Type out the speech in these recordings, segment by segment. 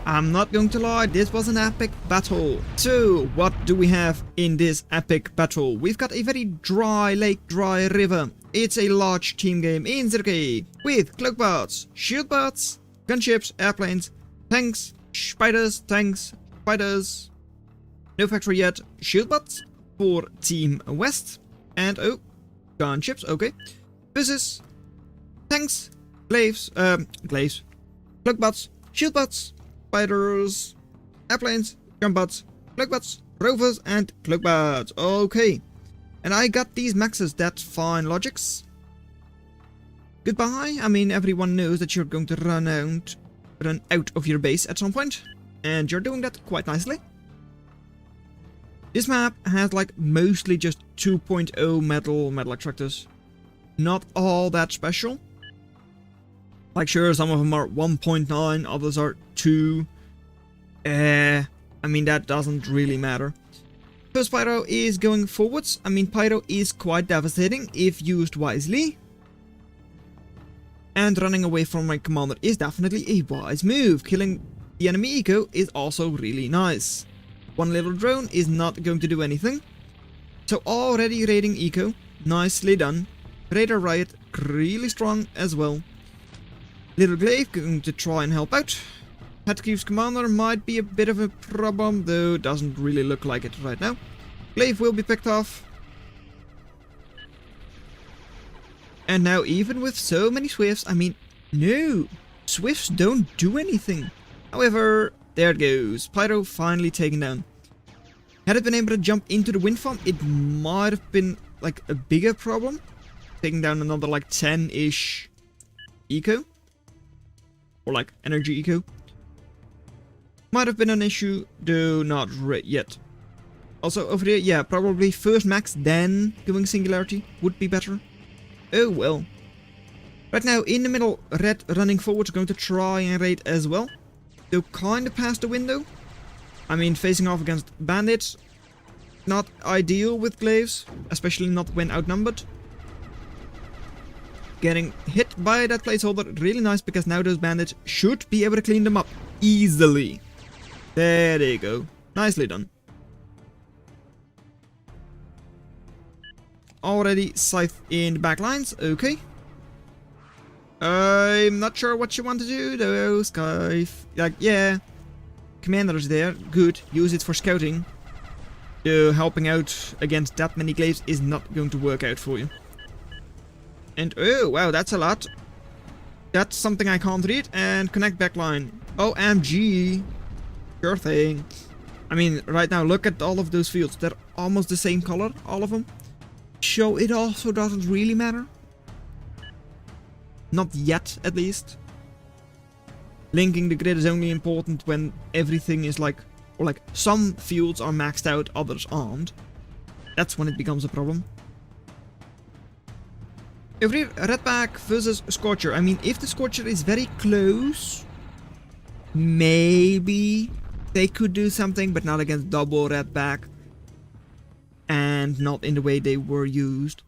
I'm not going to lie, this was an epic battle. So, what do we have in this epic battle? We've got a very dry lake, dry river. It's a large team game in Zerok with cloak bots, shield bots, gunships, airplanes, tanks, spiders, tanks, spiders. No factory yet. Shield bots for Team West. And oh, gunships, okay. Versus tanks, glaives, cloak bots, shield bots, spiders, airplanes, gun bots, cloak bots, rovers, and cloak bots. Okay. And I got these maxes, that's fine logics. Goodbye. I mean, everyone knows that you're going to run out of your base at some point. And you're doing that quite nicely. This map has like mostly just 2.0 metal attractors. Not all that special. Like sure, some of them are 1.9, others are 2. I mean, that doesn't really matter. First pyro is going forwards. I mean, pyro is quite devastating if used wisely. And running away from my commander is definitely a wise move. Killing the enemy eco is also really nice. One little drone is not going to do anything. So already raiding eco. Nicely done. Raider riot really strong as well. Little glaive going to try and help out. Headkeep's commander might be a bit of a problem, though doesn't really look like it right now. Glaive will be picked off. And now even with so many swifts, I mean, no, swifts don't do anything. However, there it goes. Pyro finally taken down. Had it been able to jump into the wind farm, it might have been like a bigger problem. Taking down another like 10-ish eco. Or like energy eco. Might have been an issue, though not yet. Also over here, yeah, probably first max, then going singularity would be better. Oh well. Right now, in the middle, red running forward, going to try and raid as well. Though kinda past the window. I mean, facing off against bandits. Not ideal with glaives, especially not when outnumbered. Getting hit by that placeholder, really nice, because now those bandits should be able to clean them up easily. There they go. Nicely done. Already scythe in the back lines. Okay. I'm not sure what you want to do though, Scythe. Like, yeah. Commander's there. Good. Use it for scouting. Though helping out against that many glaives is not going to work out for you. And oh, wow, that's a lot. That's something I can't read. And connect backline. OMG. Sure thing. I mean, right now, look at all of those fields. They're almost the same color, all of them. So it also doesn't really matter. Not yet, at least. Linking the grid is only important when everything is like... Or like, some fields are maxed out, others aren't. That's when it becomes a problem. Over here, Redback versus Scorcher. I mean, if the Scorcher is very close... Maybe... They could do something, but not against double Redback. And not in the way they were used.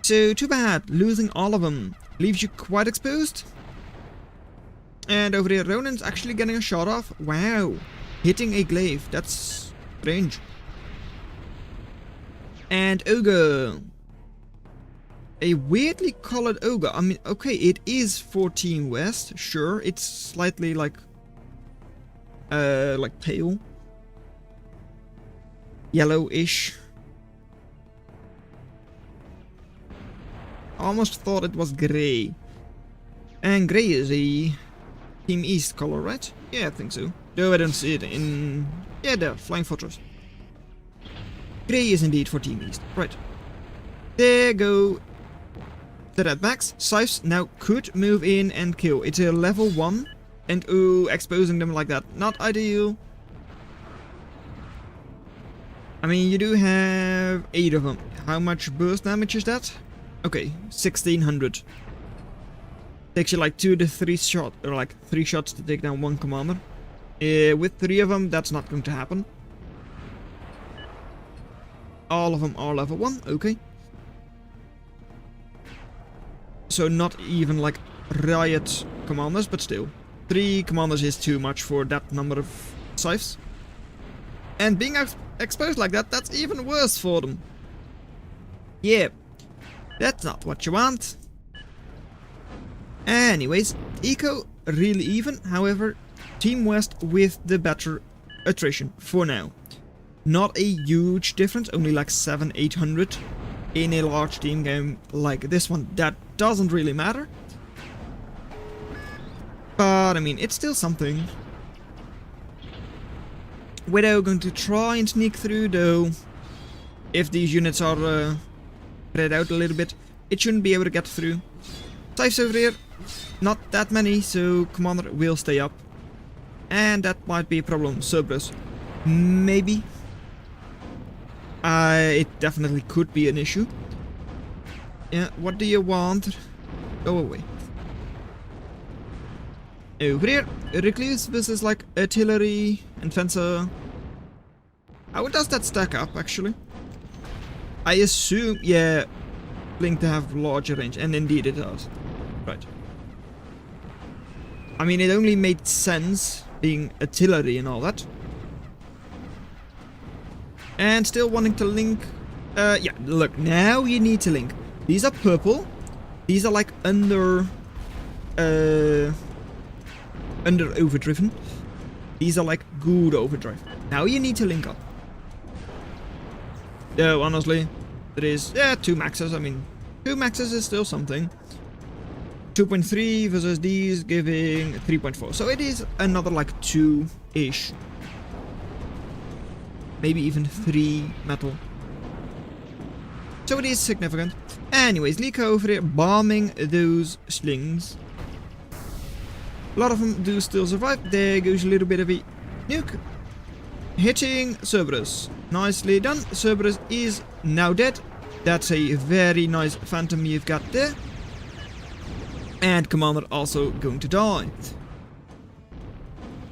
So, too bad. Losing all of them leaves you quite exposed. And over here, Ronin's actually getting a shot off. Wow. Hitting a glaive. That's strange. And Ogre. A weirdly colored Ogre. I mean, okay, it is for Team West. Sure, it's slightly like pale. Yellowish. Almost thought it was grey. And grey is a Team East color, right? Yeah, I think so. Though I don't see it in... Yeah, there, Flying Fortress. Grey is indeed for Team East. Right. There go the Redbacks. Scythes now could move in and kill. It's a level 1. And ooh, exposing them like that. Not ideal. I mean, you do have 8 of them. How much burst damage is that? Okay, 1600. Takes you like 2 to 3 shots, or like 3 shots to take down one commander. With 3 of them, that's not going to happen. All of them are level 1, okay. So not even like riot commanders, but still. 3 commanders is too much for that number of scythes. And being exposed like that, that's even worse for them. Yeah, that's not what you want. Anyways, eco really even, however, Team West with the better attrition for now. Not a huge difference, only like 700-800 in a large team game like this one. That doesn't really matter. But I mean, it's still something. Widow going to try and sneak through, though. If these units are spread out a little bit, it shouldn't be able to get through. Scythes over here, not that many, so Commander will stay up. And that might be a problem. Cerberus, maybe. It definitely could be an issue. Yeah, what do you want? Go away. Over here, Recluse versus like artillery and fencer. How does that stack up, actually? I assume, yeah, Blink to have larger range, and indeed it does. Right. I mean, it only made sense being artillery and all that. And still wanting to link. Yeah, look, now you need to link. These are purple. These are like under overdriven. These are like good overdrive. Now you need to link up. Though, honestly, there is, yeah, 2 maxes. I mean, 2 maxes is still something. 2.3 versus these giving 3.4. So it is another like 2-ish. Maybe even 3 metal. So it is significant. Anyways, Liko over here bombing those slings. A lot of them do still survive. There goes a little bit of a nuke. Hitting Cerberus. Nicely done. Cerberus is now dead. That's a very nice phantom you've got there. And Commander also going to die.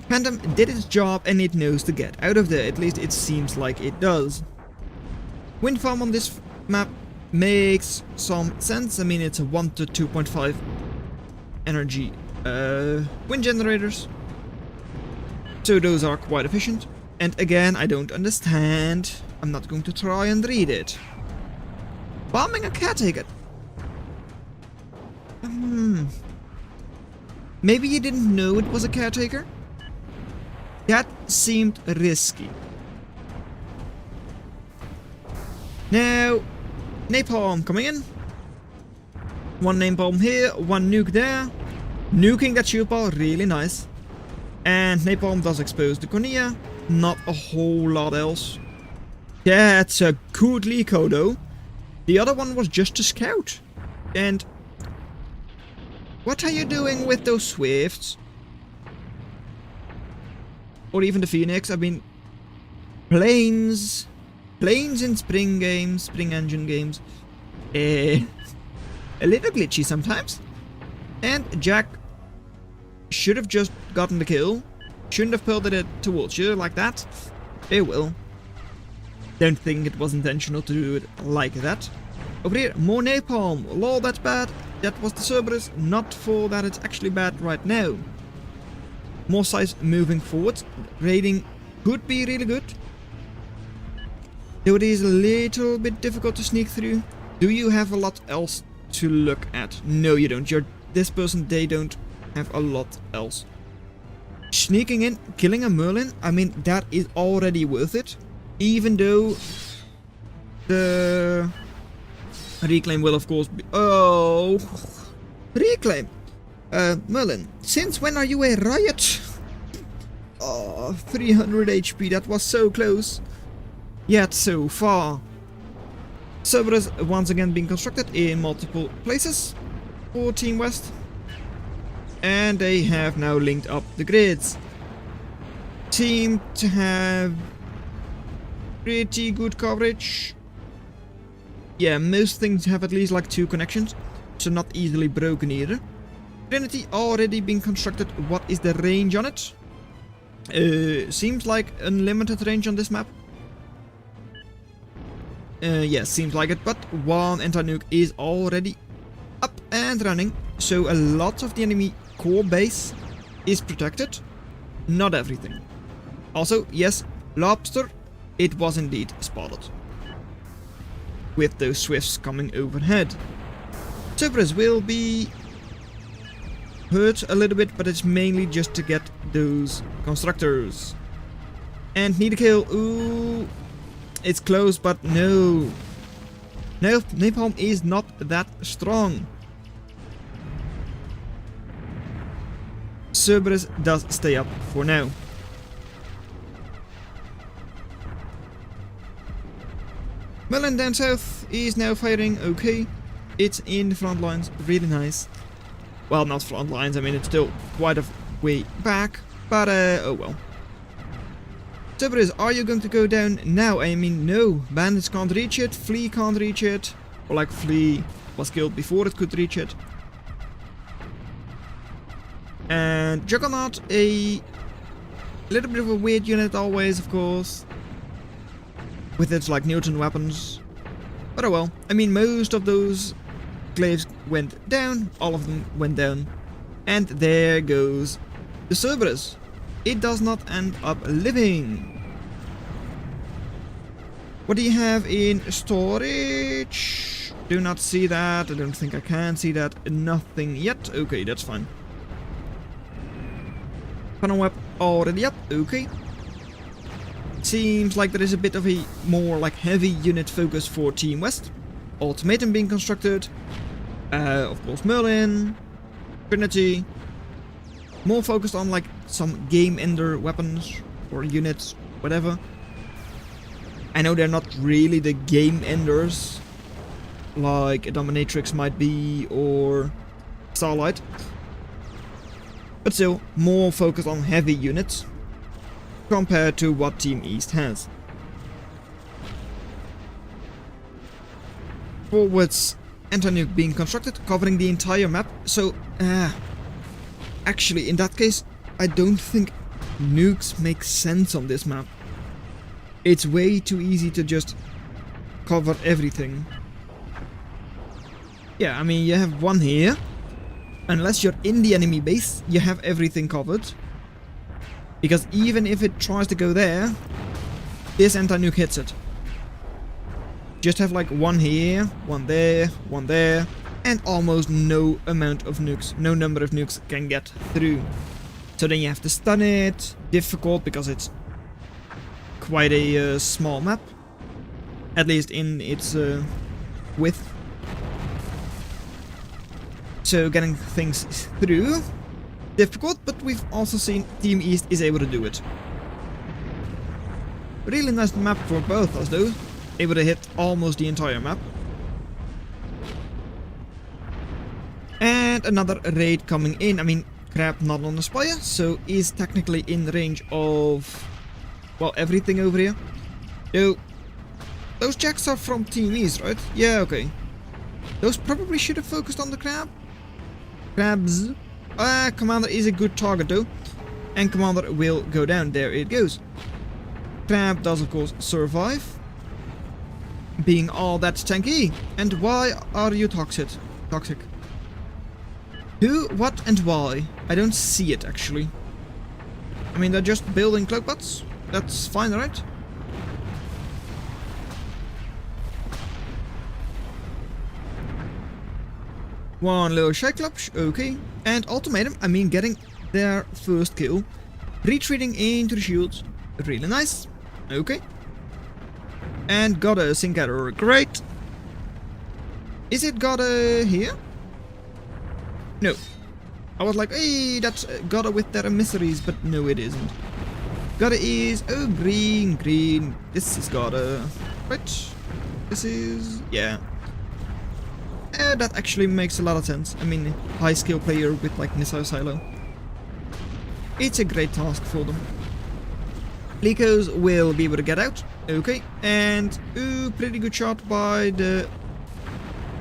Phantom did its job and it knows to get out of there. At least it seems like it does. Wind farm on this map makes some sense. I mean, it's a 1 to 2.5 energy wind generators. So those are quite efficient. And again, I don't understand. I'm not going to try and read it. Bombing a caretaker. Maybe you didn't know it was a caretaker? That seemed risky. Now, napalm coming in. 1 napalm here, 1 nuke there. Nuking that shield ball, really nice. And napalm does expose the cornea. Not a whole lot else. That's a good Liko though. The other one was just a scout. And what are you doing with those Swifts? Or even the Phoenix? I mean, planes in spring games, spring engine games, a little glitchy sometimes. And Jack should have just gotten the kill. Shouldn't have pelted it towards you like that. They will. Don't think it was intentional to do it like that. Over here, more napalm. Lol, that's bad. That was the Cerberus. Not for that it's actually bad right now. More size moving forward. Raiding could be really good. Though it is a little bit difficult to sneak through. Do you have a lot else to look at? No, you don't. You're this person, they don't have a lot else. Sneaking in, killing a Merlin, I mean, that is already worth it. Even though the reclaim will of course be... Oh! Reclaim! Merlin, since when are you a riot? Oh, 300 HP, that was so close. Yet so far. Cerberus once again being constructed in multiple places for Team West. And they have now linked up the grids. Seem to have pretty good coverage. Yeah, most things have at least like 2 connections, so not easily broken either. Trinity already being constructed. What is the range on it? Seems like unlimited range on this map. Yeah, seems like it, but 1 anti-nuke is already up and running. So a lot of the enemy core base is protected. Not everything. Also, yes, lobster, it was indeed spotted. With those swifts coming overhead. Cerberus will be hurt a little bit, but it's mainly just to get those constructors. And need a kill. Ooh, it's close, but no. No, napalm is not that strong. Cerberus does stay up for now. Merlin down south is now firing okay. It's in the front lines, really nice. Well, not front lines, I mean it's still quite a way back, but oh well. Cerberus, are you going to go down now? I mean, no, bandits can't reach it, Flea can't reach it. Or like Flea was killed before it could reach it. And Juggernaut, a little bit of a weird unit always, of course. With its like Newton weapons. But oh well, I mean most of those glaives went down, all of them went down. And there goes the Cerberus. It does not end up living. What do you have in storage? Do not see that, I don't think I can see that. Nothing yet, okay, that's fine. Funnel web already up, okay. Seems like there is a bit of a more like heavy unit focus for Team West. Ultimatum being constructed. Of course Merlin. Trinity. More focused on like some game ender weapons or units, whatever. I know they're not really the game enders like a Dominatrix might be or Starlight. But still, more focused on heavy units compared to what Team East has. Forwards anti-nuke being constructed, covering the entire map. So, actually, in that case, I don't think nukes make sense on this map. It's way too easy to just cover everything. Yeah, I mean, you have one here. Unless you're in the enemy base, you have everything covered. Because even if it tries to go there, this anti-nuke hits it. Just have like one here, one there, and almost no amount of nukes, no number of nukes can get through. So then you have to stun it. Difficult because it's quite a small map. At least in its width. So getting things through, difficult, but we've also seen Team East is able to do it. Really nice map for both us though, able to hit almost the entire map. And another raid coming in. I mean, Crab not on the Spire, so is technically in range of, well, everything over here. Though, those jacks are from Team East, right? Yeah, okay. Those probably should have focused on the Crab. Crabs. Commander is a good target though. And Commander will go down. There it goes. Crab does of course survive. Being all that tanky. And why are you toxic? Who, what and why? I don't see it actually. I mean they're just building cloak bots. That's fine, right? One little Cyclops, okay. And ultimatum, I mean getting their first kill. Retreating into the shields, really nice. Okay. And got a Sincator, great. Is it got a here? No. I was like, hey, that's Gotta with their emissaries, but no it isn't. Gotta is, oh green. This is Gotta, right? This is, yeah. That actually makes a lot of sense. I mean, high skill player with like missile silo. It's a great task for them. Licos will be able to get out. Okay. And, ooh, pretty good shot by the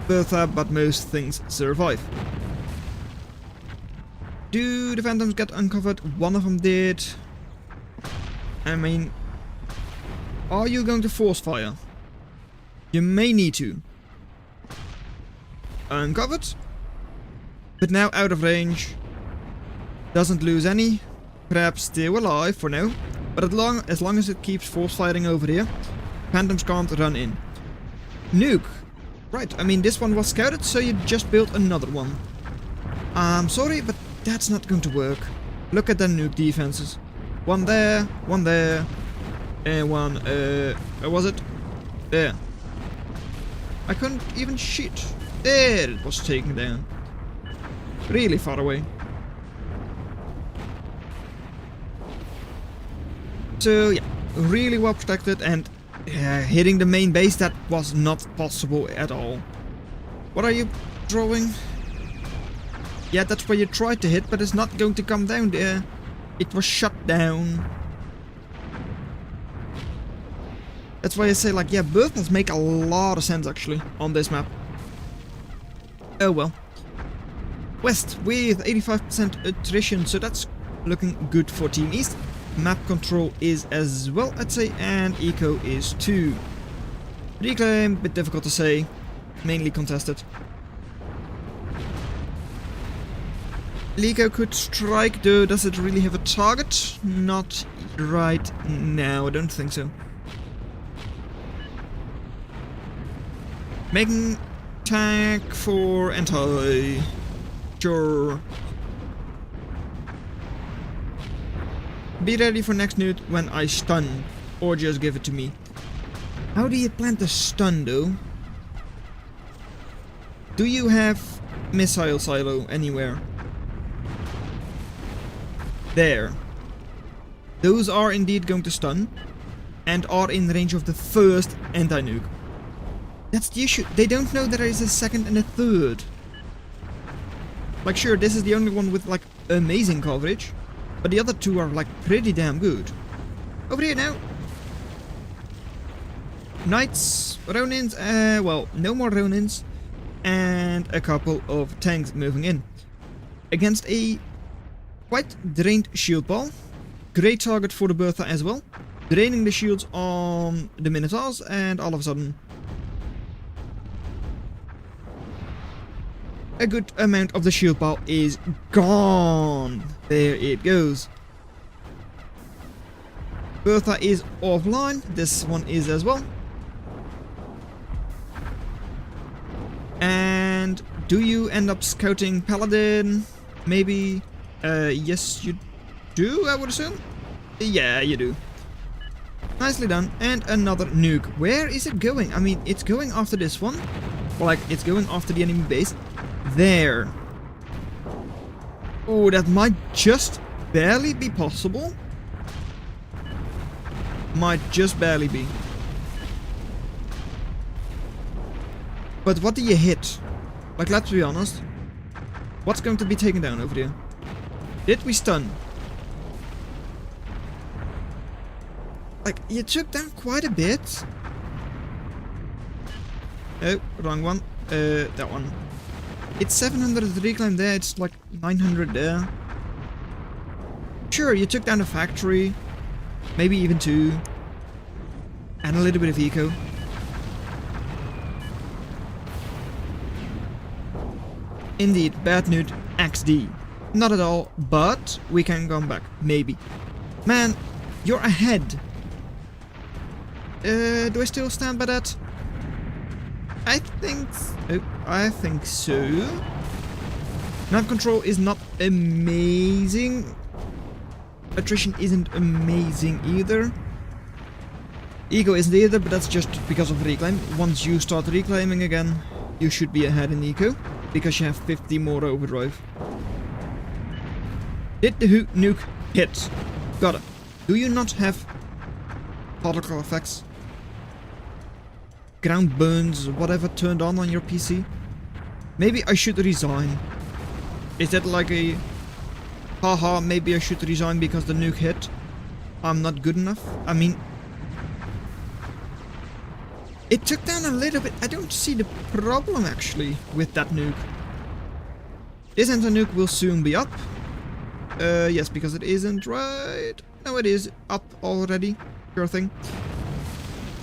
Bertha, but most things survive. Do the Phantoms get uncovered? One of them did. I mean, are you going to force fire? You may need to. Uncovered, but now out of range. Doesn't lose any. Perhaps still alive for now. But as long as it keeps force fighting over here, phantoms can't run in. Nuke. Right, I mean this one was scouted, so you just built another one. I'm sorry, but that's not going to work. Look at the nuke defenses. One there, and one, where was it? There. I couldn't even shoot. There it was taken down. Really far away. So yeah, really well protected, and hitting the main base, that was not possible at all. What are you drawing? Yeah, that's where you tried to hit, but it's not going to come down there. It was shut down. That's why I say, like, yeah, birthmarks make a lot of sense actually on this map. Oh well. West with 85% attrition, so that's looking good for Team East. Map control is as well, I'd say, and eco is 2. Reclaim, bit difficult to say, mainly contested. Eco could strike, though. Does it really have a target? Not right now, I don't think so. Making attack for anti. Sure. Be ready for next nuke when I stun, or just give it to me. How do you plan to stun though? Do you have missile silo anywhere? There. Those are indeed going to stun, and are in range of the first anti-nuke. That's the issue. They don't know there is a second and a third. Like, sure, this is the only one with, like, amazing coverage. But the other two are, like, pretty damn good. Over here now. Knights, Ronins, well, no more Ronins. And a couple of tanks moving in. Against a quite drained shield ball. Great target for the Bertha as well. Draining the shields on the Minotaurs, and all of a sudden a good amount of the shield ball is gone. There it goes. Bertha is offline. This one is as well. And do you end up scouting Paladin? Maybe? Yes you do, I would assume? Yeah, you do. Nicely done. And another nuke. Where is it going? I mean, it's going after this one. Or like, it's going after the enemy base. There. Oh, that might just barely be possible. Might just barely be. But what do you hit? Like, let's be honest. What's going to be taken down over there? Did we stun? Like, you took down quite a bit. Oh, wrong one. That one. It's 700 reclaim there, it's like 900 there. Sure, you took down a factory. Maybe even 2. And a little bit of eco. Indeed, bad nude XD. Not at all, but we can come back. Maybe. Man, you're ahead. Do I still stand by that? I think so. Map control is not amazing. Attrition isn't amazing either. Eco isn't either, but that's just because of reclaim. Once you start reclaiming again, you should be ahead in eco, because you have 50 more overdrive. Did the nuke hit? Got it. Do you not have particle effects? Ground burns, whatever turned on your PC? Maybe I should resign. Is that like a... haha, maybe I should resign because the nuke hit? I'm not good enough? I mean... it took down a little bit. I don't see the problem actually with that nuke. This anti-nuke will soon be up. Yes, because it isn't right. No, it is up already. Sure thing.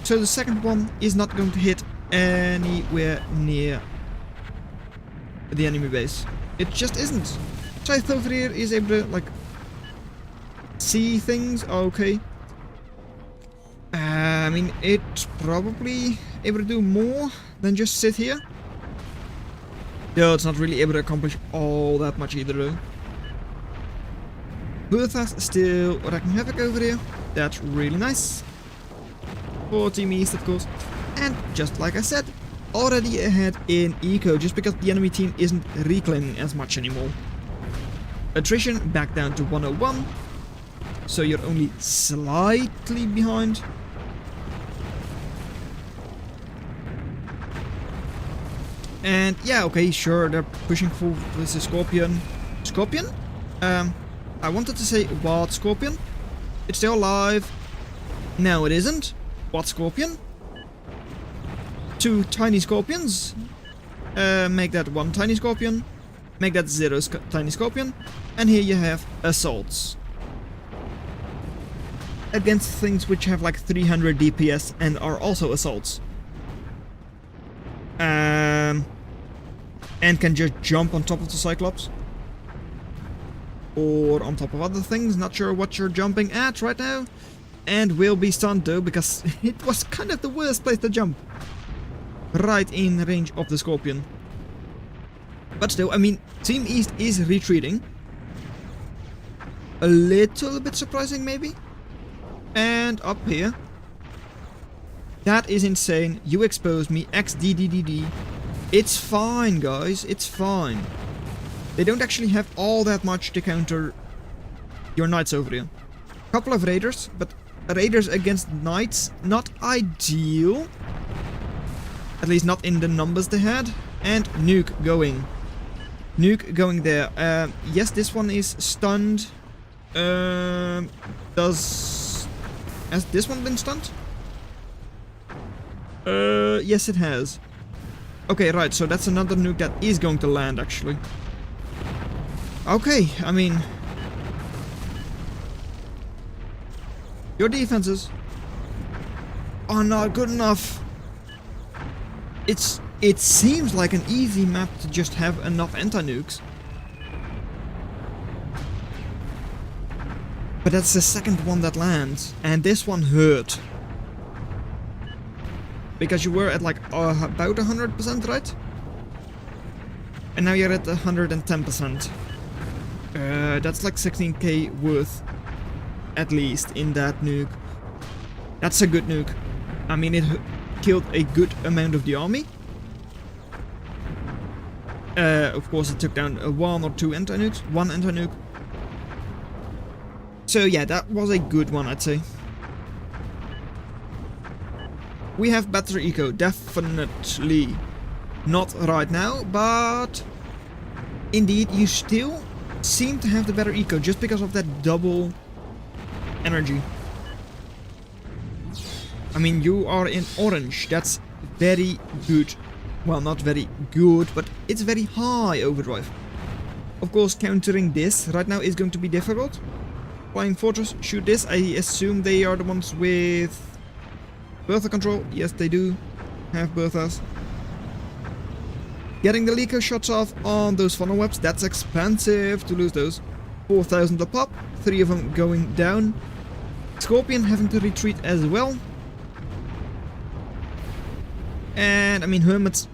So the second one is not going to hit anywhere near the enemy base. It just isn't. Scythe over here is able to, like, see things. Okay. I mean, it's probably able to do more than just sit here. Though it's not really able to accomplish all that much either, though. Bertha's still wrecking havoc over here. That's really nice. For Team East, of course. And just like I said, already ahead in eco, just because the enemy team isn't reclaiming as much anymore. Attrition back down to 101. So you're only slightly behind. And yeah, okay, sure, they're pushing forward with the Scorpion. Scorpion? I wanted to say what Scorpion? It's still alive. No, it isn't. What Scorpion? 2 tiny Scorpions. Make that 1 tiny Scorpion. Make that 0 tiny Scorpion. And here you have assaults. Against things which have like 300 DPS and are also assaults. And can just jump on top of the Cyclops. Or on top of other things, not sure what you're jumping at right now. And will be stunned though, because it was kind of the worst place to jump. Right in range of the Scorpion. But still, I mean, Team East is retreating. A little bit surprising maybe. And up here. That is insane. You exposed me. XDDDD. It's fine, guys. It's fine. They don't actually have all that much to counter your knights over here. Couple of raiders, but raiders against knights, not ideal. At least not in the numbers they had. And nuke going. Nuke going there. Yes, this one is stunned. Has this one been stunned? Yes it has. Okay, right, so that's another nuke that is going to land, actually. Okay, I mean... your defenses are not good enough. It seems like an easy map to just have enough anti-nukes. But that's the second one that lands, and this one hurt. Because you were at like about 100%, right? And now you're at 110%. That's like 16k worth, at least, in that nuke. That's a good nuke. I mean, it killed a good amount of the army. Of course, it took down 1 or 2 anti-nukes. 1 anti-nuke. So yeah, that was a good one, I'd say. We have better eco, definitely. Not right now, but indeed, you still seem to have the better eco just because of that double energy. I mean, you are in orange. That's very good. Well, not very good, but it's very high overdrive. Of course, countering this right now is going to be difficult. Flying Fortress, shoot this. I assume they are the ones with Bertha control. Yes, they do have Berthas. Getting the Leaker shots off on those funnel webs, that's expensive to lose those. 4,000 a pop, 3 of them going down. Scorpion having to retreat as well. And I mean, Hermits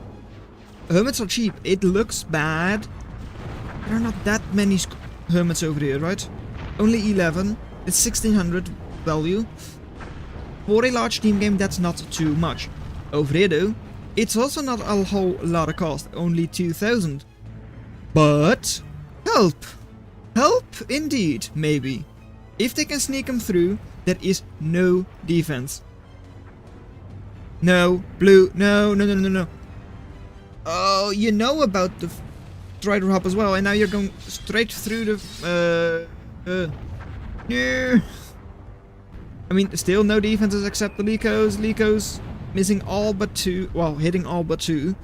are cheap. It looks bad. There are not that many Hermits over here, right? Only 11. It's 1600 value. For a large team game, that's not too much. Over here though, it's also not a whole lot of cost. Only 2000. But help! Help indeed, maybe. If they can sneak them through, there is no defense. No, blue, no. Oh, you know about the Strider Hub as well, and now you're going straight through the... no. I mean, still no defenses except the Licos. Licos missing all but 2. Well, hitting all but 2.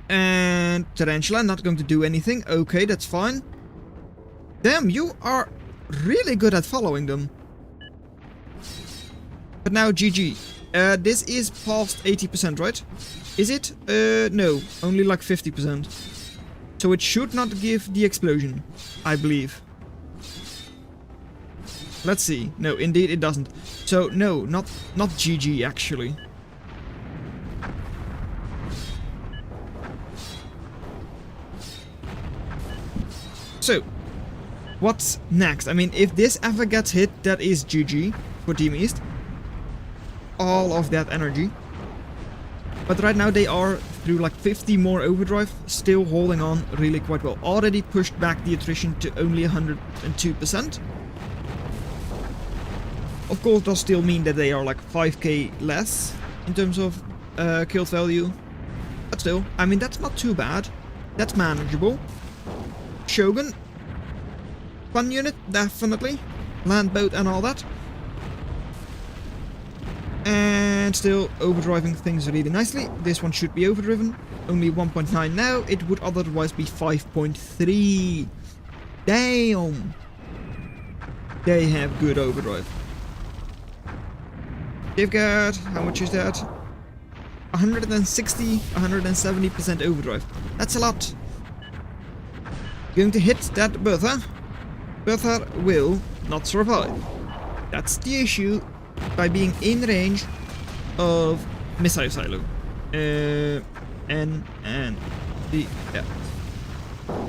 And Tarantula not going to do anything. Okay, that's fine. Damn, you are really good at following them. But now GG. This is past 80%, right? Is it? No, only like 50%. So it should not give the explosion, I believe. Let's see. No, indeed it doesn't. So no, not GG actually. So, what's next? I mean, if this ever gets hit, that is GG for Team East. All of that energy. But right now they are, through like 50 more overdrive, still holding on really quite well. Already pushed back the attrition to only 102%. Of course, does still mean that they are like 5k less in terms of killed value. But still, I mean, that's not too bad. That's manageable. Shogun. Fun unit, definitely. Land boat and all that. And still overdriving things really nicely. This one should be overdriven. Only 1.9 now. It would otherwise be 5.3. Damn. They have good overdrive. They've got, how much is that? 160, 170% overdrive. That's a lot. Going to hit that Bertha. Bertha will not survive. That's the issue by being in range of missile silo. And the yeah.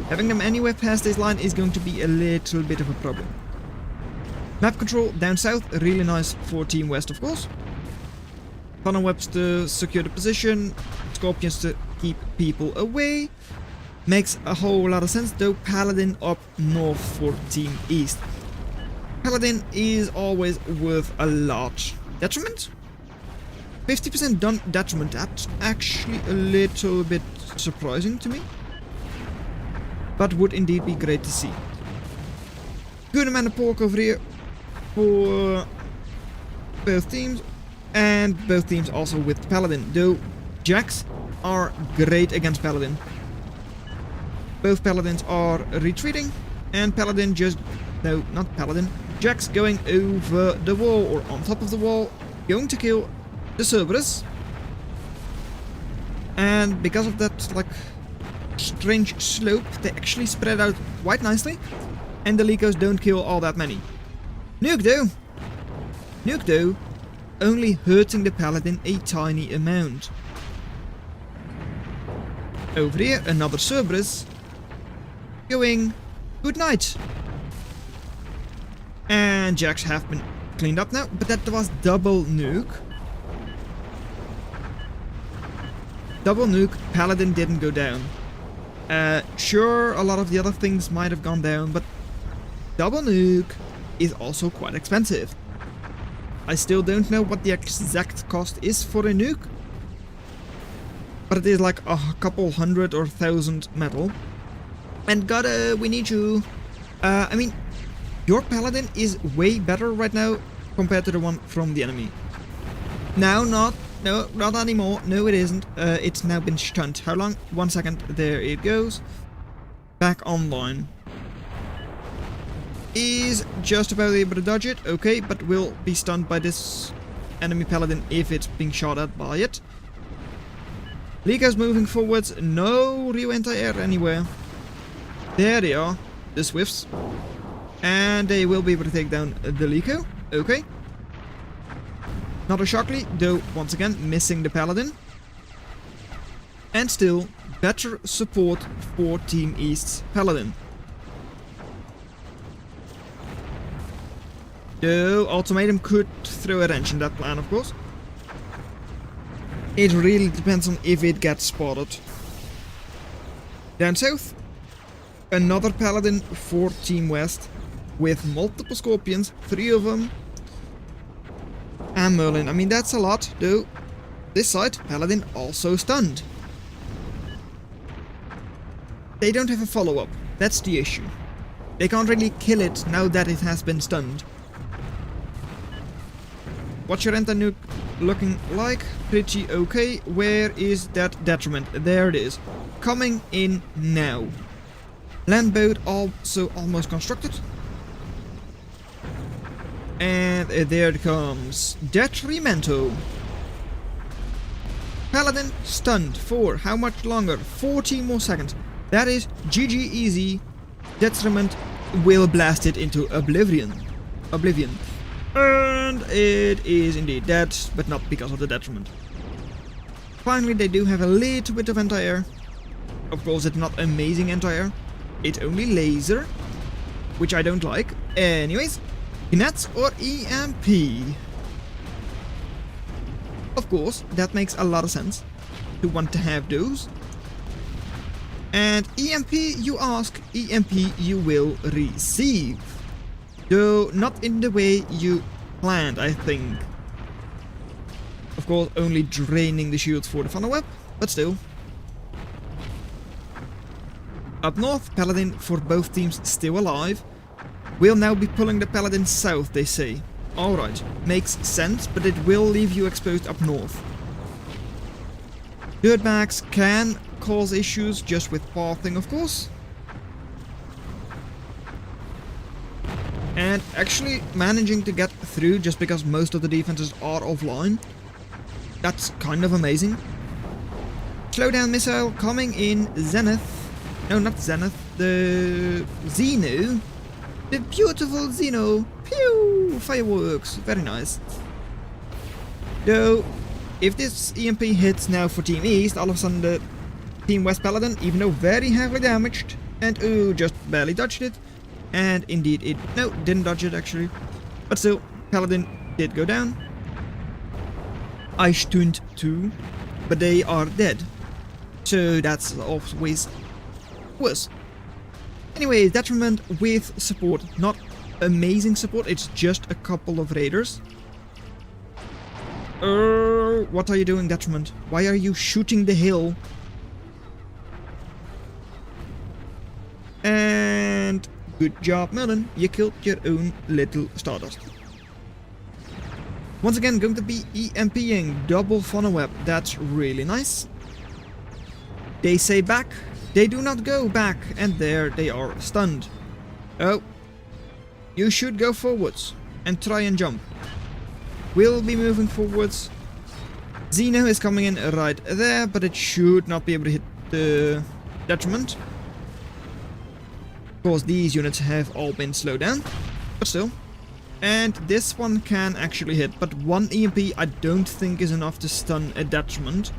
Having them anywhere past this line is going to be a little bit of a problem. Map control down south, really nice for Team West, of course. Funnel webs to secure the position, scorpions to keep people away. Makes a whole lot of sense, though. Paladin up north for Team East. Paladin is always worth a lot. Detriment? 50% done detriment. That's actually a little bit surprising to me. But would indeed be great to see. Good amount of pork over here for both teams. And both teams also with Paladin. Though Jacks are great against Paladin. Both Paladins are retreating, and Paladin just... No, not Paladin. Jack's going over the wall, or on top of the wall, going to kill the Cerberus. And because of that, like, strange slope, they actually spread out quite nicely. And the Lycos don't kill all that many. Nuke though! Nuke though, only hurting the Paladin a tiny amount. Over here, another Cerberus. Going good night. And Jacks have been cleaned up now, but that was double nuke. Double nuke, Paladin didn't go down. Sure, a lot of the other things might have gone down, but double nuke is also quite expensive. I still don't know what the exact cost is for a nuke, but it is like a couple hundred or thousand metal. And we need you. I mean, your Paladin is way better right now compared to the one from the enemy. Now, not anymore. No, it isn't. It's now been stunned. How long? 1 second. There it goes. Back online. Is just about able to dodge it. Okay, but will be stunned by this enemy Paladin if it's being shot at by it. Lycos moving forwards. No real anti-air anywhere. There they are, the Swifts. And they will be able to take down the Lyco. Okay. Not a Shockley, though once again missing the Paladin. And still better support for Team East's Paladin. Though Ultimatum could throw a wrench in that plan, of course. It really depends on if it gets spotted. Down south. Another Paladin for Team West with multiple Scorpions, 3 of them. And Merlin. I mean, that's a lot, though. This side, Paladin also stunned. They don't have a follow-up. That's the issue. They can't really kill it now that it has been stunned. What's your anti-nuke looking like? Pretty okay. Where is that detriment? There it is. Coming in now. Land boat also almost constructed. And there it comes. Detrimento. Paladin stunned for how much longer? 14 more seconds. That is GG easy. Detriment will blast it into oblivion. And it is indeed dead, but not because of the detriment. Finally, they do have a little bit of anti-air. Of course, it's not amazing anti-air. It's only laser, which I don't like. Anyways, Gnats or EMP. Of course, that makes a lot of sense to want to have those. And EMP, you ask, EMP you will receive. Though not in the way you planned, I think. Of course, only draining the shields for the funnel web, but still. Up north, Paladin for both teams still alive. We'll now be pulling the Paladin south, they say. Alright, makes sense, but it will leave you exposed up north. Dirtbags can cause issues just with pathing, of course. And actually managing to get through just because most of the defenses are offline. That's kind of amazing. Slowdown missile coming in Zenith. No, not Zenith. The Xeno. The beautiful Xeno. Pew! Fireworks. Very nice. Though, if this EMP hits now for Team East, all of a sudden the Team West Paladin, even though very heavily damaged, and ooh, just barely dodged it. And indeed it, no, didn't dodge it actually. But still, Paladin did go down. I stunned too, but they are dead. So that's always worse. Anyway, Detriment with support. Not amazing support, it's just a couple of raiders. What are you doing, Detriment? Why are you shooting the hill? And good job, Merlin. You killed your own little Stardust. Once again, going to be EMPing double funnel web. That's really nice. They say back. They do not go back. And there they are stunned. Oh. You should go forwards and try and jump. We'll be moving forwards. Xeno is coming in right there, but it should not be able to hit the Detriment. Of course, these units have all been slowed down, but still. And this one can actually hit, but one EMP I don't think is enough to stun a Detriment.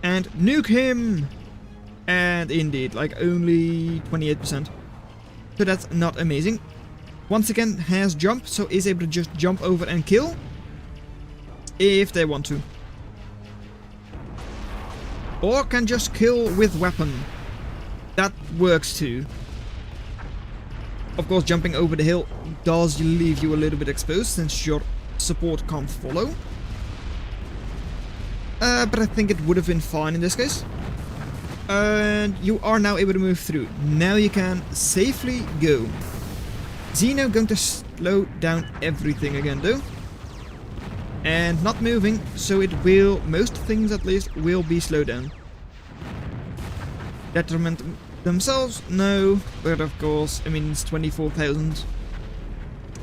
And nuke him! And indeed, like only 28%. So that's not amazing. Once again, has jump, so is able to just jump over and kill. If they want to. Or can just kill with weapon. That works too. Of course, jumping over the hill does leave you a little bit exposed since your support can't follow. But I think it would have been fine in this case. And you are now able to move through. Now you can safely go. Xeno going to slow down everything again though. And not moving, so it will, most things at least, will be slowed down. Detriment themselves, no, but of course, I mean, it's 24,000.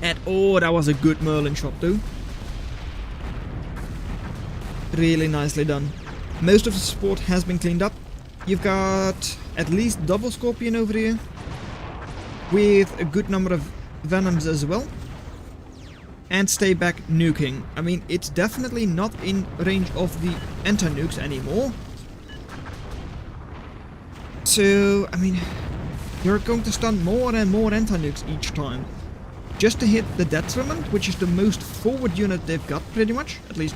And oh, that was a good Merlin shot though. Really nicely done. Most of the support has been cleaned up. You've got at least double Scorpion over here, with a good number of Venoms as well. And stay back nuking. I mean, it's definitely not in range of the anti-nukes anymore. So, I mean, you're going to stun more and more anti-nukes each time. Just to hit the Detriment, which is the most forward unit they've got pretty much, at least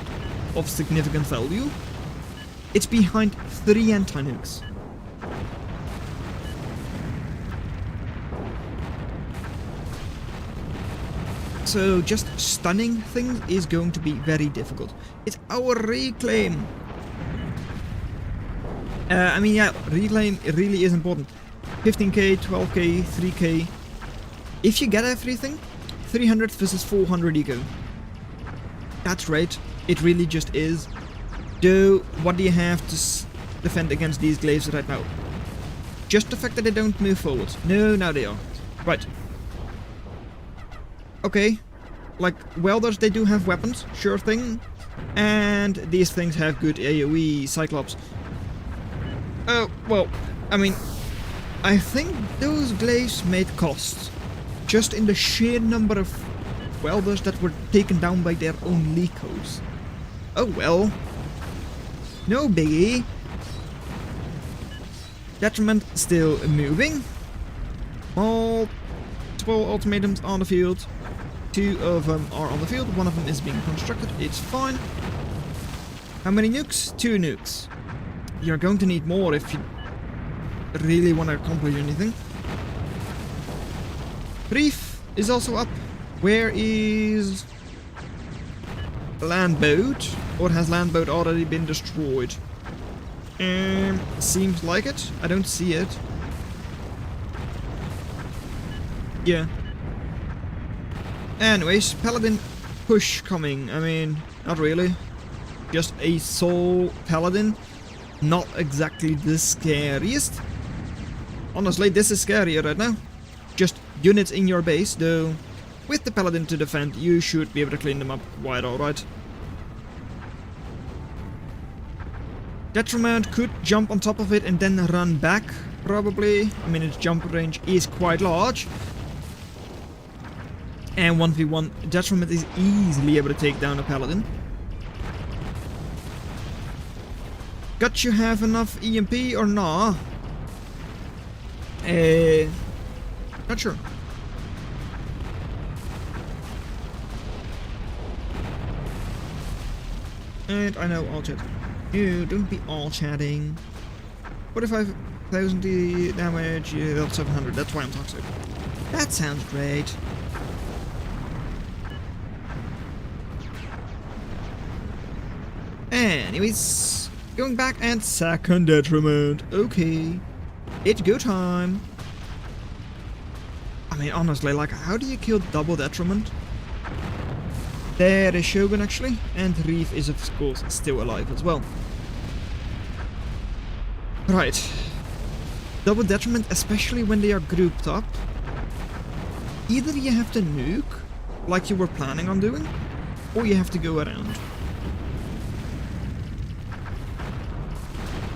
of significant value. It's behind 3 anti-nukes. So just stunning things is going to be very difficult. It's our reclaim. I mean, yeah, reclaim really is important. 15k, 12k, 3k. If you get everything, 300 versus 400 eco. That's right. It really just is. Though, what do you have to defend against these glaives right now? Just the fact that they don't move forward. No, now they are. Right. Okay. Like, welders, they do have weapons. Sure thing. And these things have good AoE, Cyclops. Oh, well, I mean, I think those glaives made cost. Just in the sheer number of welders that were taken down by their own Licos. Oh well. No biggie. Detriment still moving. Multiple ultimatums on the field. 2 of them are on the field. 1 of them is being constructed. It's fine. How many nukes? 2 nukes. You're going to need more if you really want to accomplish anything. Reef is also up. Where is Landboat? Or has Landboat already been destroyed? Seems like it. I don't see it. Yeah. Anyways, Paladin push coming. I mean, not really. Just a soul Paladin. Not exactly the scariest. Honestly, this is scarier right now. Just units in your base, though. With the Paladin to defend, you should be able to clean them up quite alright. Detriment could jump on top of it and then run back, probably. I mean, its jump range is quite large. And 1v1, Detriment is easily able to take down a Paladin. Got you have enough EMP or nah? Not sure. And I know all chat. You don't be all chatting. 45,000 damage, you dealt 700. That's why I'm toxic. That sounds great. Anyways, going back and second detriment. Okay, it's go time. I mean, honestly, like, how do you kill double detriment? There is Shogun actually, and Reef is of course still alive as well. Right. Double detriment, especially when they are grouped up. Either you have to nuke, like you were planning on doing, or you have to go around.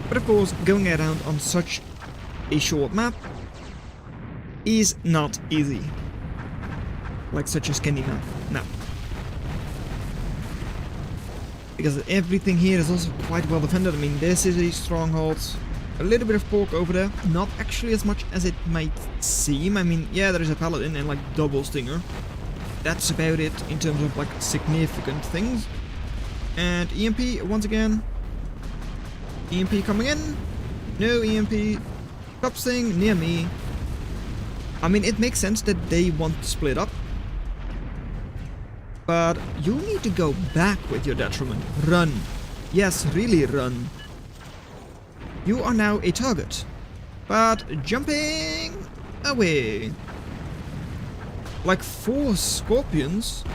But of course, going around on such a short map is not easy. Like such a skinny map. No. Because everything here is also quite well defended. I mean, this is a stronghold. A little bit of pork over there. Not actually as much as it might seem. I mean, yeah, there is a paladin and like double stinger. That's about it in terms of like significant things. And EMP once again. EMP coming in. No EMP. Stop staying near me. I mean, it makes sense that they want to split up. But you need to go back with your detriment. Run. Yes, really run. You are now a target. But jumping away. Like 4 scorpions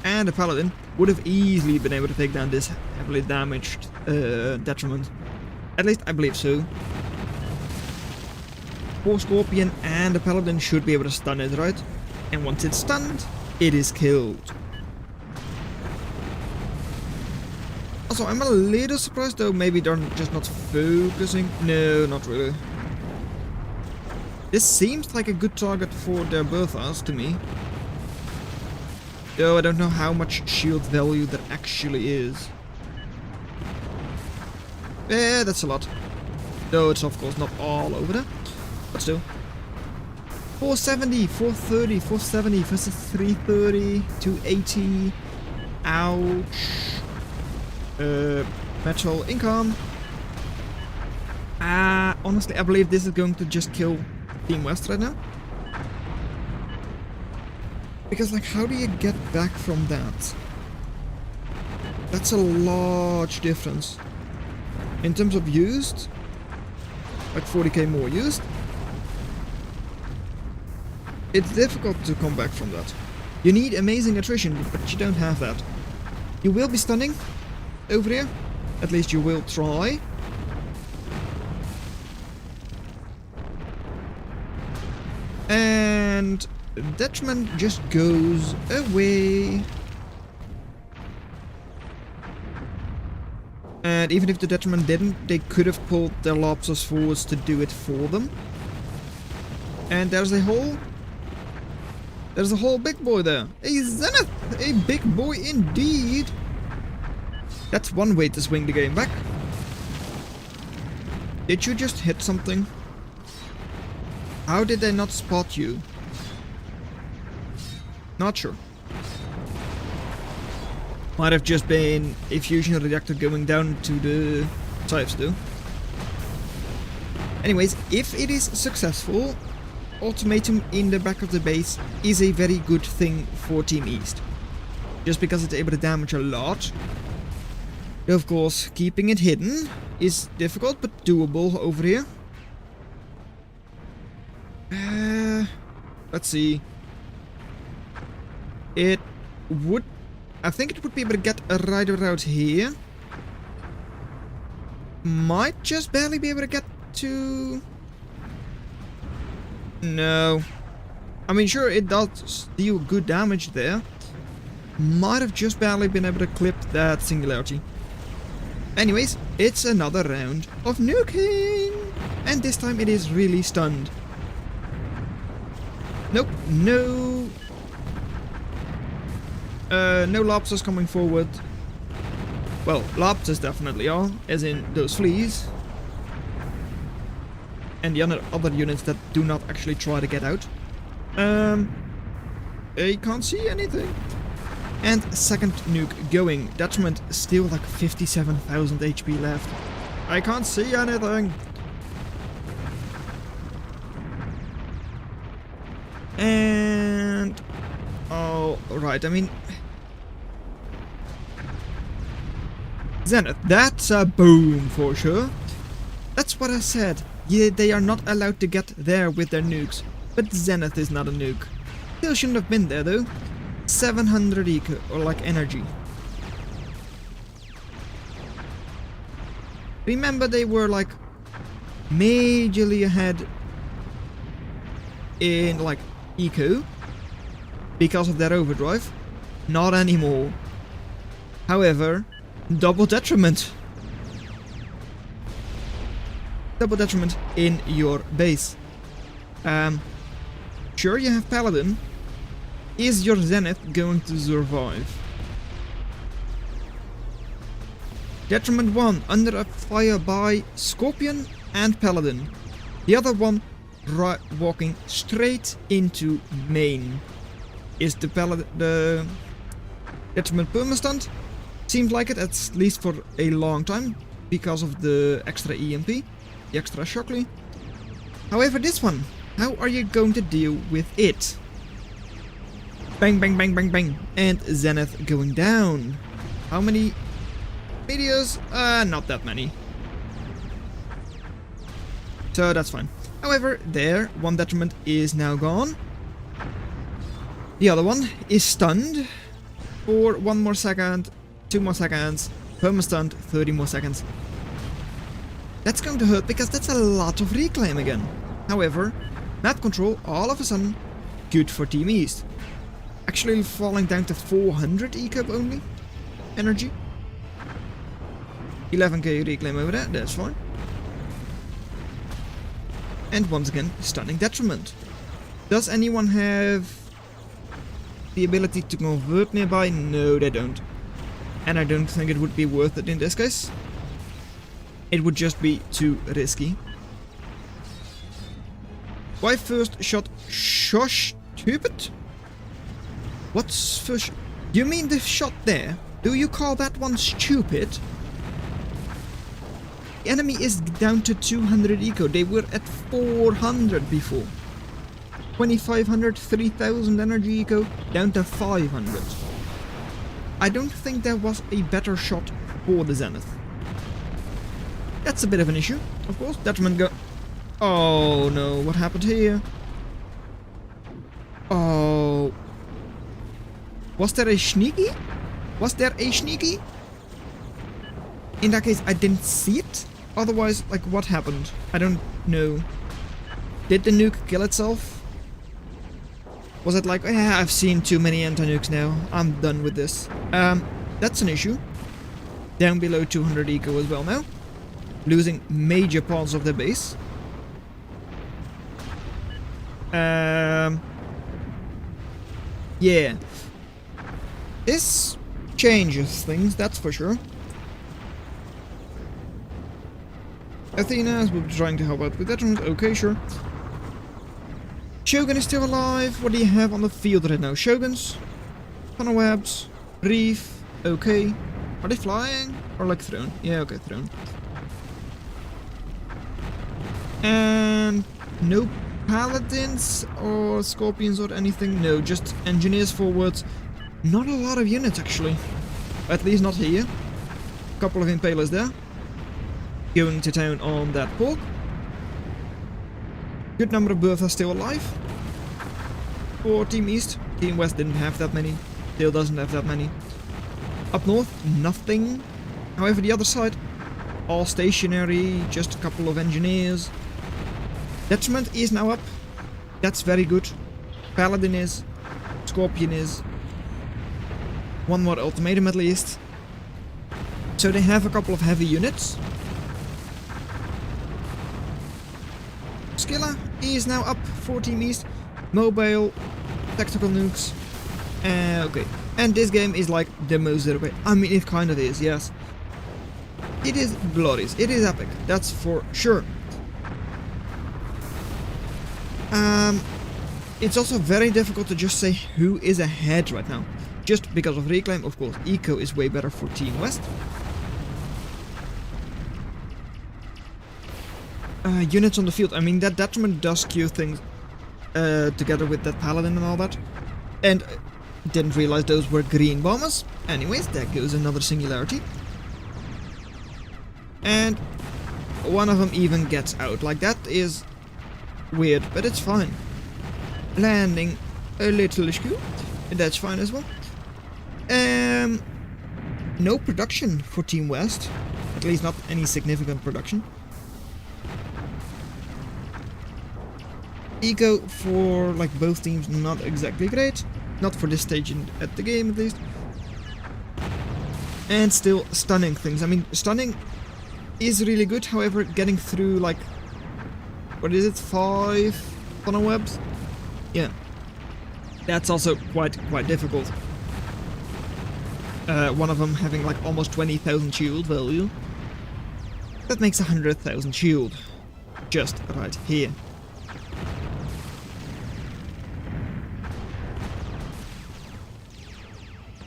and a paladin would have easily been able to take down this heavily damaged detriment. At least I believe so. 4 scorpion and a paladin should be able to stun it, right? And once it's stunned, it is killed. Also, I'm a little surprised though, maybe they're just not focusing. No, not really. This seems like a good target for their Berthas to me. Though I don't know how much shield value there actually is. Yeah, that's a lot. Though it's of course not all over there. But still. 470, 430, 470 versus 330, 280. Ouch. Metal income. Honestly, I believe this is going to just kill Team West right now. Because, like, how do you get back from that? That's a large difference. In terms of used, like 40k more used, it's difficult to come back from that. You need amazing attrition, but you don't have that. You will be stunning over here. At least you will try. And Detriment just goes away. And even if the Detriment didn't, they could have pulled their lobsters forwards to do it for them. And there's a whole big boy there. A Zenith! A big boy indeed! That's one way to swing the game back. Did you just hit something? How did they not spot you? Not sure. Might have just been a fusion reactor going down to the sides though. Anyways, if it is successful, ultimatum in the back of the base is a very good thing for Team East. Just because it's able to damage a lot. Of course, keeping it hidden is difficult but doable over here. Let's see. I think it would be able to get right around here. Might just barely be able to get to... No. I mean, sure, it does deal good damage there. Might have just barely been able to clip that singularity. Anyways, it's another round of nuking! And this time it is really stunned. Nope, no... no lobsters coming forward. Well, lobsters definitely are, as in those fleas. And the other units that do not actually try to get out. I can't see anything. And second nuke going. Detriment still like 57,000 HP left. I can't see anything. And... oh, right, I mean... Zenith, that's a boom for sure. That's what I said. Yeah, they are not allowed to get there with their nukes. But Zenith is not a nuke. Still shouldn't have been there though. 700 eco, or like energy. Remember they were like majorly ahead in like eco because of their overdrive. Not anymore. However, double detriment. Double detriment in your base. Sure, you have paladin. Is your Zenith going to survive? Detriment 1 under a fire by Scorpion and Paladin. The other one walking straight into main. Is the Detriment perma-stunned? Seems like it, at least for a long time, because of the extra EMP, the extra shockly. However, this one, how are you going to deal with it? Bang, bang, bang, bang, bang. And Zenith going down. How many meteors? Not that many. So that's fine. However, there, one detriment is now gone. The other one is stunned for 1 more second, 2 more seconds, perma-stunned, 30 more seconds. That's going to hurt because that's a lot of reclaim again. However, map control all of a sudden good for Team East. Actually falling down to 400 eco only. Energy. 11k reclaim over there, that's fine. And once again, stunning detriment. Does anyone have the ability to convert nearby? No, they don't. And I don't think it would be worth it in this case. It would just be too risky. Why first shot? Shush, stupid? What's first? You mean the shot there? Do you call that one stupid? The enemy is down to 200 eco. They were at 400 before. 2500, 3000 energy eco, down to 500. I don't think there was a better shot for the Zenith. That's a bit of an issue, of course. Detriment go... oh no, what happened here? Oh... was there a sneaky? Was there a sneaky? In that case, I didn't see it. Otherwise, like, what happened? I don't know. Did the nuke kill itself? Was it like, yeah, I've seen too many anti-nukes now. I'm done with this. That's an issue. Down below 200 eco as well now. Losing major parts of their base. Yeah. This changes things, that's for sure. Athena's will be trying to help out with Detriment. Okay, sure. Shogun is still alive. What do you have on the field right now? Shoguns, tunnel webs, reef. Okay. Are they flying? Or like thrown? Yeah, okay, thrown. And no paladins or scorpions or anything. No, just engineers forwards. Not a lot of units actually. At least not here. Couple of impalers there. Going to town on that pork. Good number of births are still alive. For Team East. Team West didn't have that many. Still doesn't have that many. Up north, nothing. However, the other side, all stationary, just a couple of engineers. Detriment is now up. That's very good. Paladin is. Scorpion is. One more ultimatum at least. So they have a couple of heavy units. Skilla is now up for Team East. Mobile, tactical nukes. Okay. And this game is like the most zerok. I mean, it kind of is, yes. It is glorious. It is epic. That's for sure. It's also very difficult to just say who is ahead right now. Just because of reclaim, of course. Eco is way better for Team West. Units on the field. I mean, that Detriment does queue things together with that Paladin and all that. And didn't realize those were green bombers. Anyways, there goes another singularity. And one of them even gets out. Like, that is weird, but it's fine. Landing a little skew. That's fine as well. No production for Team West. At least not any significant production. Eco for like both teams not exactly great. Not for this stage at the game at least. And still stunning things. I mean, stunning is really good, however getting through like, what is it, 5 funnel webs? Yeah. That's also quite difficult. One of them having like almost 20,000 shield value. That makes 100,000 shield. Just right here.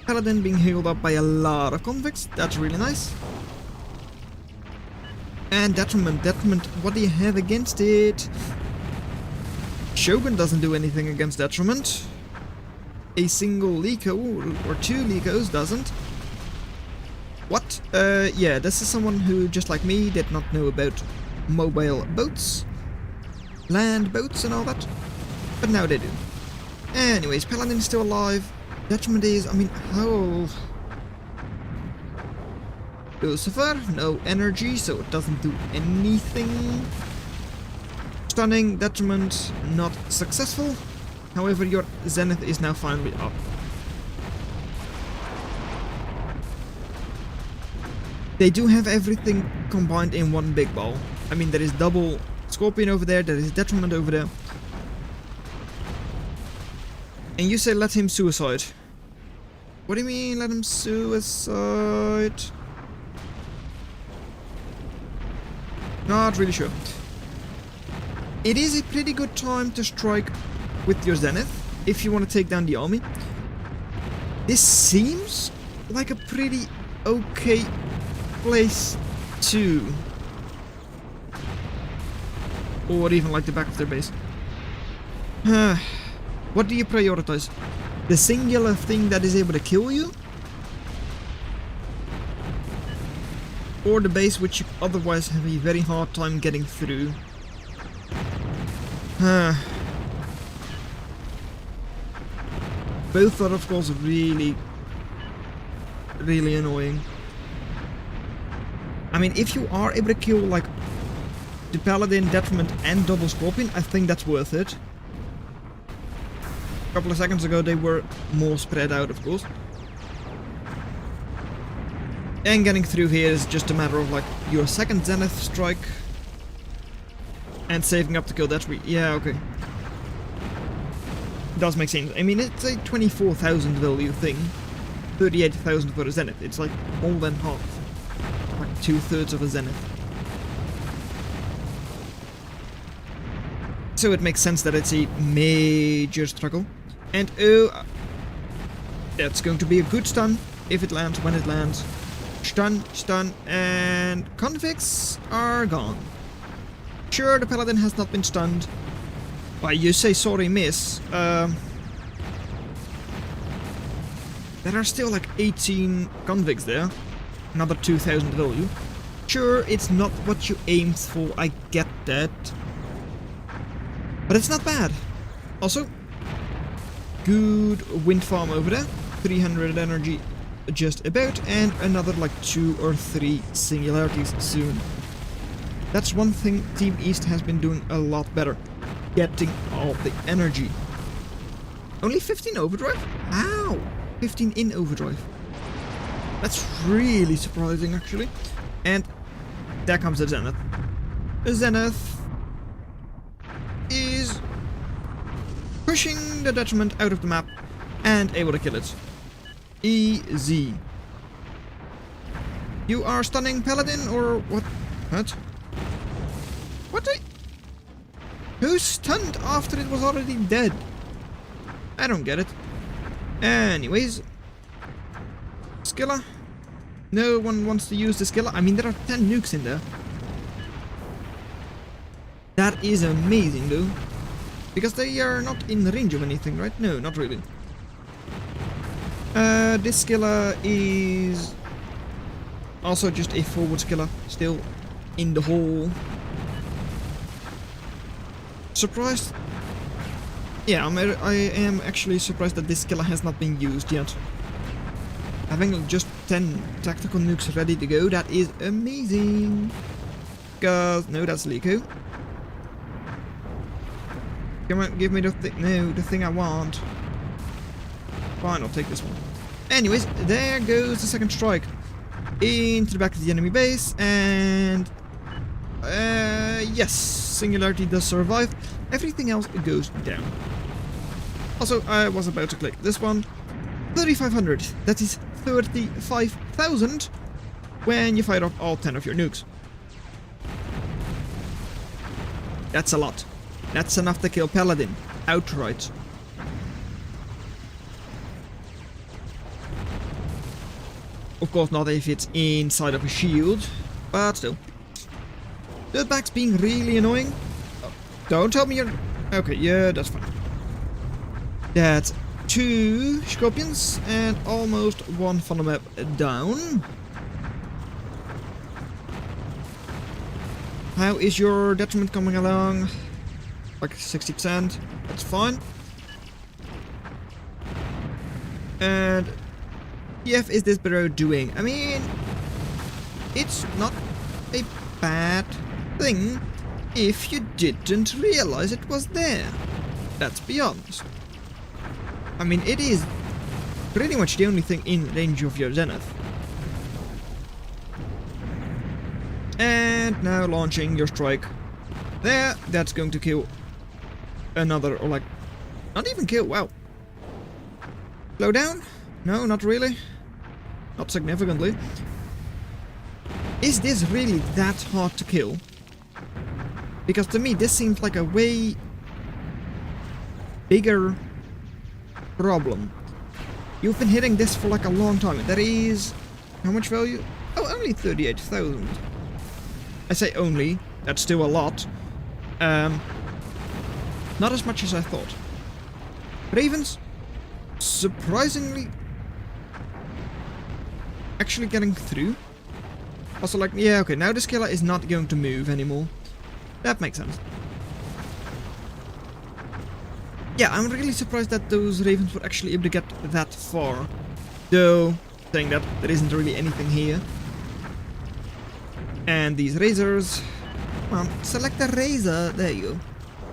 Paladin being healed up by a lot of convicts. That's really nice. And Detriment. Detriment, what do you have against it? Shogun doesn't do anything against Detriment. A single Lico, or 2 Licos, doesn't. What? Yeah, this is someone who, just like me, did not know about mobile boats, land boats and all that. But now they do. Anyways, Paladin is still alive. Detriment is, I mean, how... Lucifer, no energy, so it doesn't do anything. Stunning, Detriment, not successful. However, your Zenith is now finally up. They do have everything combined in one big ball. I mean, there is double Scorpion over there, there is Detriment over there. And you say let him suicide. What do you mean let him suicide? Not really sure. It is a pretty good time to strike with your Zenith if you want to take down the army. This seems like a pretty okay place to, or even like the back of their base. What do you prioritize? The singular thing that is able to kill you? Or the base which you otherwise have a very hard time getting through? Both are of course really annoying. I mean, if you are able to kill like the Paladin, Detriment and double Scorpion, I think that's worth it. A couple of seconds ago they were more spread out, of course. And getting through here is just a matter of like your second Zenith strike. And saving up to kill that tree. Yeah, okay. Does make sense. I mean, it's a 24,000 value thing. 38,000 for a Zenith. It's like more than half. Like 2/3 of a Zenith. So it makes sense that it's a major struggle. And oh, that's going to be a good stun if it lands, when it lands. Stun, stun, and convicts are gone. Sure, the paladin has not been stunned. Why, you say sorry, miss. There are still like 18 convicts there. Another 2,000 value. Sure, it's not what you aimed for, I get that. But it's not bad. Also, good wind farm over there. 300 energy just about, and another like 2 or 3 singularities soon. That's one thing Team East has been doing a lot better. Getting all the energy. Only 15 overdrive? How? 15 in overdrive. That's really surprising, actually. And there comes the Zenith. The Zenith is pushing the Detriment out of the map and able to kill it. Easy. You are stunning Paladin, or what? What? What? Who stunned after it was already dead? I don't get it. Anyways. Skilla. No one wants to use the Skilla. I mean, there are 10 nukes in there. That is amazing, though. Because they are not in range of anything, right? No, not really. This Skilla is also just a forward Skilla. Still in the hole. Surprised? Yeah, I am actually surprised that this Skilla has not been used yet. Having just 10 tactical nukes ready to go, that is amazing. Because, no, that's Liko. Come on, give me the thing. No, the thing I want. Fine, I'll take this one. Anyways, there goes the second strike. Into the back of the enemy base, and... yes, Singularity does survive. Everything else goes down. Also, I was about to click this one. 3,500. That is 35,000 when you fire off all 10 of your nukes. That's a lot. That's enough to kill Paladin outright. Of course not if it's inside of a shield, but still. Dirtbags being really annoying. Oh, don't tell me you're... Okay, yeah, that's fine. That's 2 scorpions and almost 1 funnel map down. How is your detriment coming along? Like 60%. That's fine. And TF is this bro doing? I mean, it's not a bad thing if you didn't realize it was there. Let's be honest. I mean, it is pretty much the only thing in range of your Zenith. And now launching your strike. There, that's going to kill another, or like, not even kill, wow. Slow down? No, not really. Not significantly. Is this really that hard to kill? Because to me, this seems like a way bigger problem. You've been hitting this for like a long time. That is... how much value? Oh, only 38,000. I say only. That's still a lot. Not as much as I thought. Ravens, surprisingly, actually getting through. Also, like, yeah, okay, now this killer is not going to move anymore. That makes sense. Yeah, I'm really surprised that those ravens were actually able to get that far. Though, saying that, there isn't really anything here. And these razors... well, select a razor, there you go.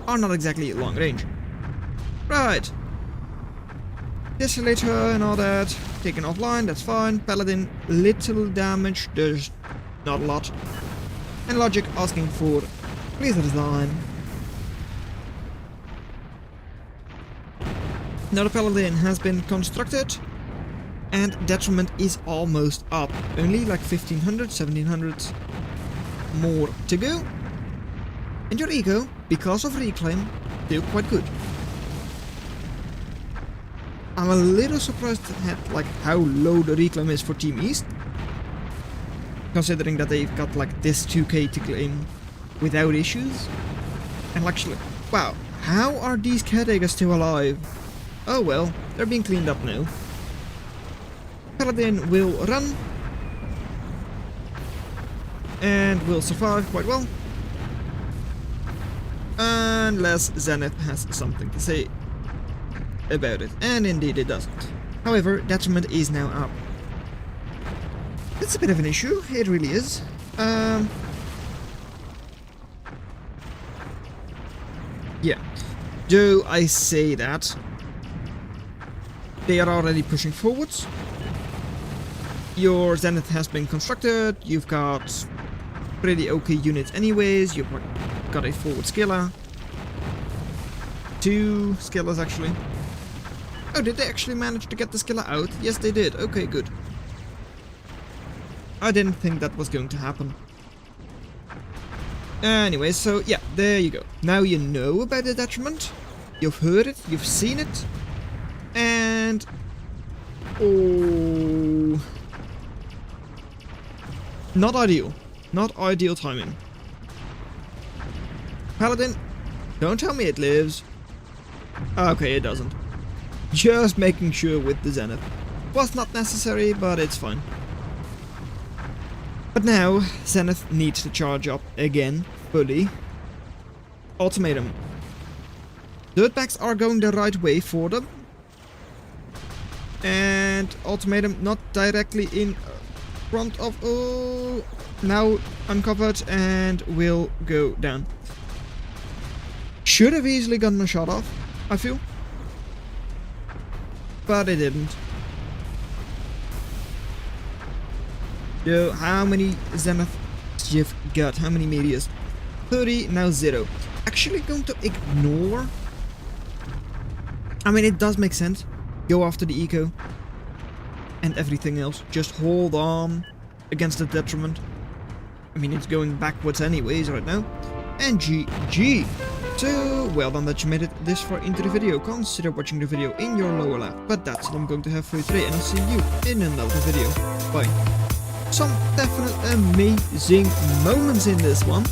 Are not exactly long range. Right. Desolator and all that. Taken offline, that's fine. Paladin, little damage, there's not a lot. And Logic asking for please resign. Now the Paladin has been constructed. And Detriment is almost up. Only like 1500, 1700 more to go. And your eco, because of reclaim, still quite good. I'm a little surprised at like how low the reclaim is for Team East. Considering that they've got like this 2k to claim without issues. And actually, wow, how are these caretakers still alive? Oh well, they're being cleaned up now. Paladin will run. And will survive quite well. Unless Zenith has something to say about it. And indeed it doesn't. However, Detriment is now up. It's a bit of an issue, it really is. Yeah. Do I say that? They are already pushing forwards. Your Zenith has been constructed, you've got pretty okay units anyways, you've got a forward skiller. 2 skillers actually. Oh, did they actually manage to get the skiller out? Yes, they did. Okay, good. I didn't think that was going to happen. Anyway, so yeah, there you go. Now you know about the Detriment. You've heard it, you've seen it. And... oh... not ideal. Not ideal timing. Paladin, don't tell me it lives. Okay, it doesn't. Just making sure with the Zenith. Was not necessary, but it's fine. But now, Zenith needs to charge up again, fully. Ultimatum. Dirtbags are going the right way for them. And ultimatum not directly in front of... oh, now uncovered and will go down. Should have easily gotten a shot off, I feel. But it didn't. So, how many Zenith you've got? How many medias? 30, now 0. Actually going to ignore... I mean, it does make sense. Go after the eco. And everything else. Just hold on against the Detriment. I mean, it's going backwards anyways right now. And GG. So, well done that you made it this far into the video. Consider watching the video in your lower left. But that's all I'm going to have for you today. And I'll see you in another video. Bye. Some definite amazing moments in this one.